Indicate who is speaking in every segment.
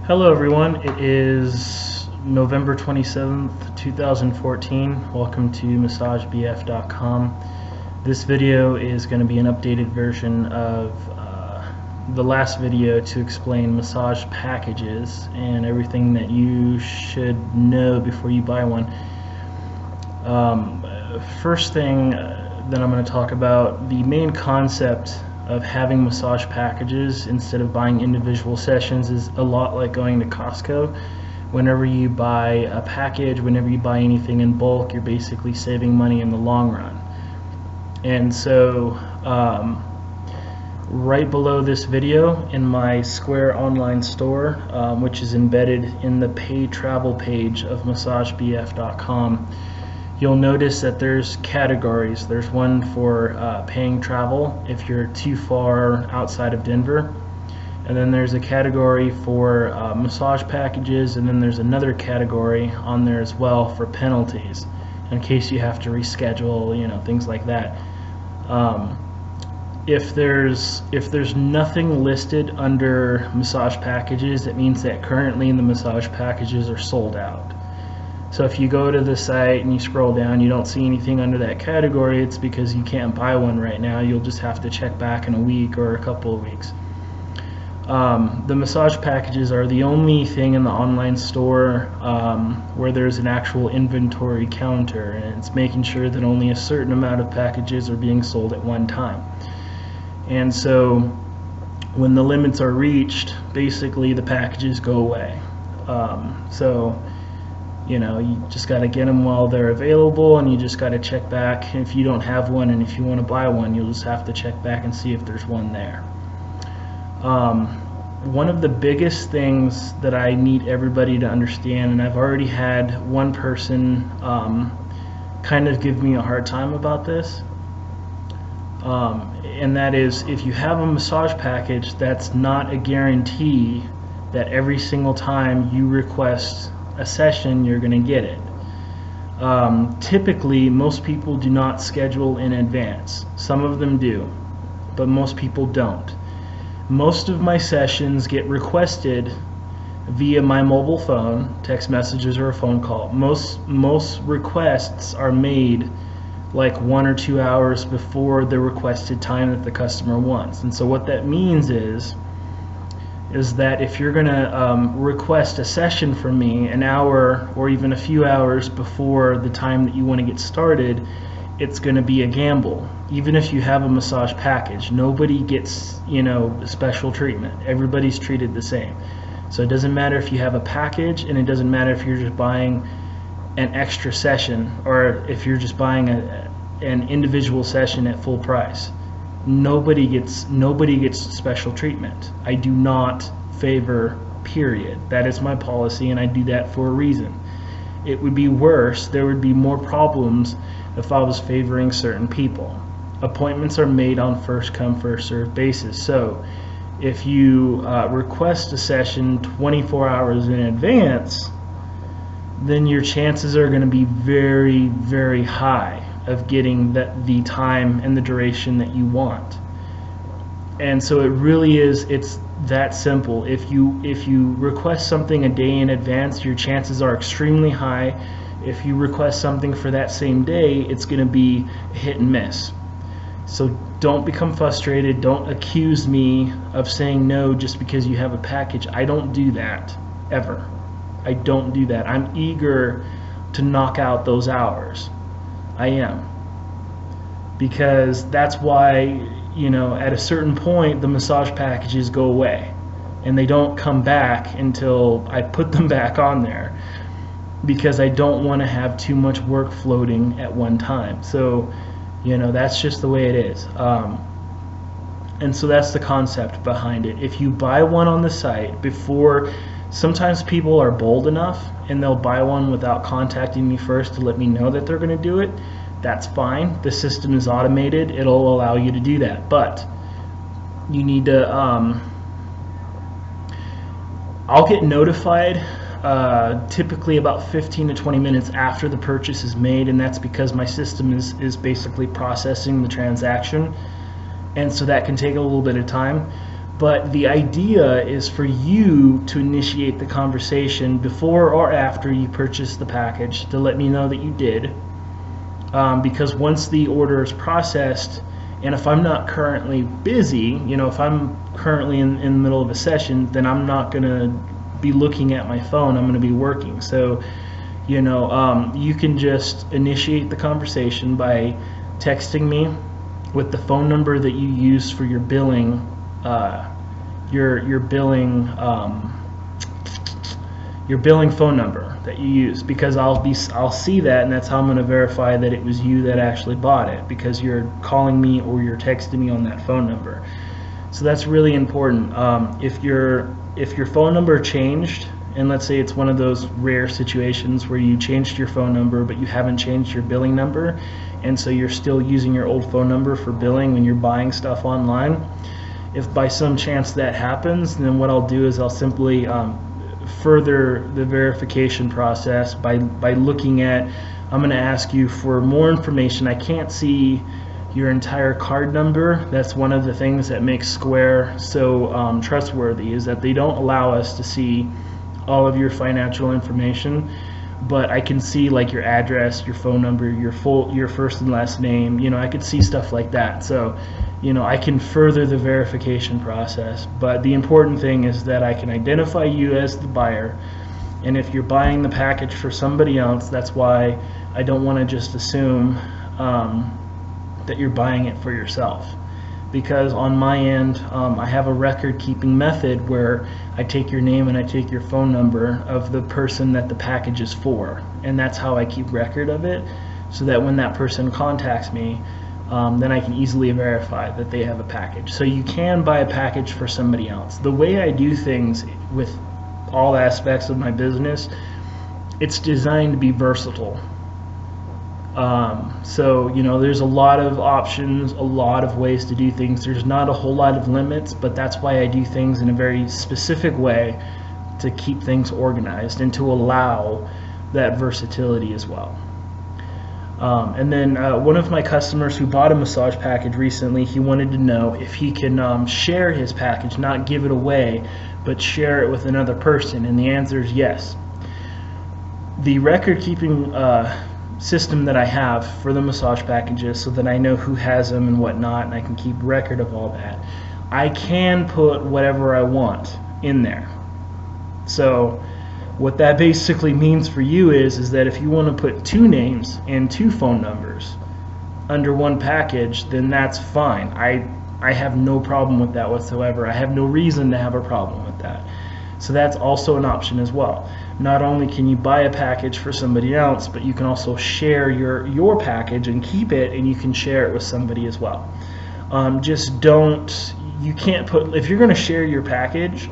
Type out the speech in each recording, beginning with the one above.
Speaker 1: Hello everyone, it is November 27th, 2014. Welcome to MassageBF.com. This video is going to be an updated version of the last video to explain massage packages and everything that you should know before you buy one. First thing that I'm going to talk about, the main concept of having massage packages instead of buying individual sessions is a lot like going to Costco. Whenever you buy a package, whenever you buy anything in bulk, you're basically saving money in the long run. And so right below this video in my Square online store, which is embedded in the paid travel page of MassageBF.com, you'll notice that there's categories. There's one for paying travel if you're too far outside of Denver, and then there's a category for massage packages, and then there's another category on there as well for penalties in case you have to reschedule, things like that. If there's nothing listed under massage packages, it means that currently the massage packages are sold out. So if you go to the site and you scroll down, you don't see anything under that category, it's because you can't buy one right now. You'll just have to check back in a week or a couple of weeks. The massage packages are the only thing in the online store where there's an actual inventory counter, and it's making sure that only a certain amount of packages are being sold at one time. And so when the limits are reached, basically the packages go away. You just got to get them while they're available, and you just got to check back if you don't have one, and if you want to buy one, you'll just have to check back and see if there's one there. One of the biggest things that I need everybody to understand, and I've already had one person kind of give me a hard time about this, and that is, if you have a massage package, that's not a guarantee that every single time you request a session you're going to get it. Typically most people do not schedule in advance. Some of them do, but most people don't. Most of my sessions get requested via my mobile phone, text messages, or a phone call. Most requests are made like 1 or 2 hours before the requested time that the customer wants. And so what that means is that if you're going to request a session from me an hour or even a few hours before the time that you want to get started, it's going to be a gamble. Even if you have a massage package, nobody gets special treatment. Everybody's treated the same. So it doesn't matter if you have a package, and it doesn't matter if you're just buying an extra session or if you're just buying an individual session at full price. Nobody gets special treatment. I do not favor, period. That is my policy, and I do that for a reason. It would be worse, there would be more problems if I was favoring certain people. Appointments are made on first come, first served basis. So if you request a session 24 hours in advance, then your chances are going to be very, very high of getting the time and the duration that you want. And so it really is, it's that simple. If you request something a day in advance, your chances are extremely high. If you request something for that same day, it's going to be hit and miss. So don't become frustrated. Don't accuse me of saying no just because you have a package. I don't do that ever. I don't do that. I'm eager to knock out those hours. I am, because that's why at a certain point the massage packages go away, and they don't come back until I put them back on there, because I don't want to have too much work floating at one time. So that's just the way it is. And so that's the concept behind it. If you buy one on the site before, sometimes people are bold enough and they'll buy one without contacting me first to let me know that they're going to do it. That's fine. The system is automated. It'll allow you to do that. But you need to, I'll get notified typically about 15 to 20 minutes after the purchase is made, and that's because my system is basically processing the transaction, and so that can take a little bit of time. But the idea is for you to initiate the conversation before or after you purchase the package to let me know that you did. Because once the order is processed, and if I'm not currently busy, if I'm currently in the middle of a session, then I'm not going to be looking at my phone. I'm going to be working. So, you can just initiate the conversation by texting me with the phone number that you use for your billing, your billing phone number that you use, because I'll see that, and that's how I'm going to verify that it was you that actually bought it, because you're calling me or you're texting me on that phone number. So that's really important. If your phone number changed, and let's say it's one of those rare situations where you changed your phone number but you haven't changed your billing number, and so you're still using your old phone number for billing when you're buying stuff online, if by some chance that happens, then what I'll do is I'll simply further the verification process by looking at, I'm going to ask you for more information. I can't see your entire card number. That's one of the things that makes Square so trustworthy, is that they don't allow us to see all of your financial information, but I can see like your address, your phone number, your first and last name. I could see stuff like that. So I can further the verification process. But the important thing is that I can identify you as the buyer, and if you're buying the package for somebody else, that's why I don't want to just assume that you're buying it for yourself. Because on my end, I have a record keeping method where I take your name and I take your phone number of the person that the package is for, and that's how I keep record of it, so that when that person contacts me, then I can easily verify that they have a package. So you can buy a package for somebody else. The way I do things with all aspects of my business, it's designed to be versatile. So there's a lot of options, a lot of ways to do things. There's not a whole lot of limits, but that's why I do things in a very specific way to keep things organized and to allow that versatility as well. And then one of my customers who bought a massage package recently, he wanted to know if he can share his package, not give it away, but share it with another person, and the answer is yes. The record keeping system that I have for the massage packages, so that I know who has them and whatnot, and I can keep record of all that, I can put whatever I want in there. So what that basically means for you is that if you want to put 2 names and 2 phone numbers under one package, then that's fine. I have no problem with that whatsoever. I have no reason to have a problem with that. So that's also an option as well. Not only can you buy a package for somebody else, but you can also share your package and keep it, and you can share it with somebody as well. You can't put, if you're going to share your package,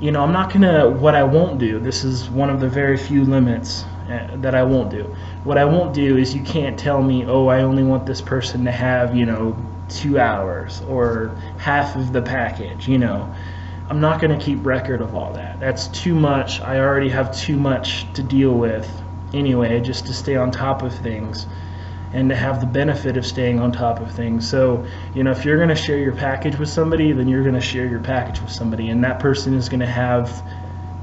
Speaker 1: I'm not going to, what I won't do, this is one of the very few limits that I won't do. What I won't do is, you can't tell me, oh, I only want this person to have, 2 hours or half of the package, I'm not going to keep record of all that. That's too much. I already have too much to deal with anyway, just to stay on top of things and to have the benefit of staying on top of things. So, if you're going to share your package with somebody, then you're going to share your package with somebody, and that person is going to have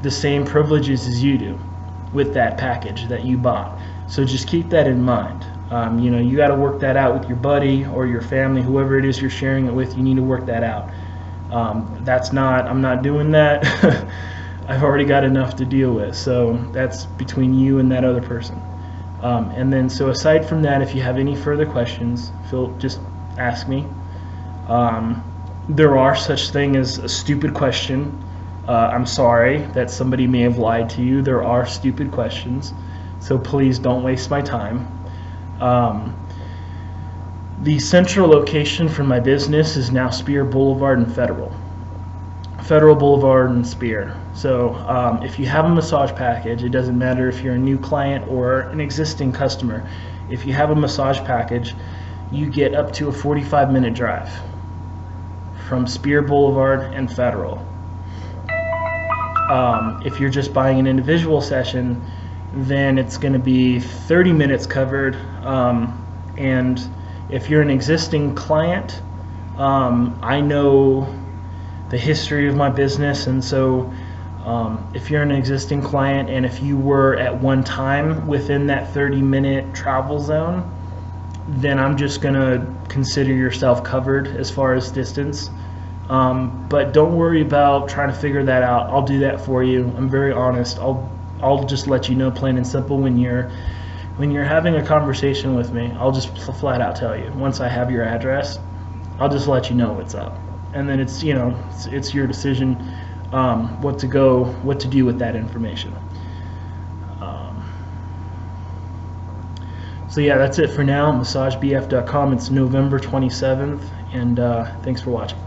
Speaker 1: the same privileges as you do with that package that you bought. So just keep that in mind. You got to work that out with your buddy or your family, whoever it is you're sharing it with. You need to work that out. I'm not doing that. I've already got enough to deal with, so that's between you and that other person. And then, so aside from that, if you have any further questions, just ask me. There are such thing as a stupid question. I'm sorry that somebody may have lied to you. There are stupid questions, so please don't waste my time. The central location for my business is now Spear Boulevard and Federal Boulevard and Spear. So if you have a massage package, it doesn't matter if you're a new client or an existing customer. If you have a massage package, you get up to a 45-minute drive from Spear Boulevard and Federal. If you're just buying an individual session, then it's going to be 30 minutes covered. And if you're an existing client, I know the history of my business. And so if you're an existing client and if you were at one time within that 30-minute travel zone, then I'm just going to consider yourself covered as far as distance. But don't worry about trying to figure that out. I'll do that for you. I'm very honest. I'll just let you know, plain and simple, when you're having a conversation with me. I'll just flat out tell you. Once I have your address, I'll just let you know what's up. And then it's your decision what to do with that information. So yeah, that's it for now. MassageBF.com. It's November 27th, and thanks for watching.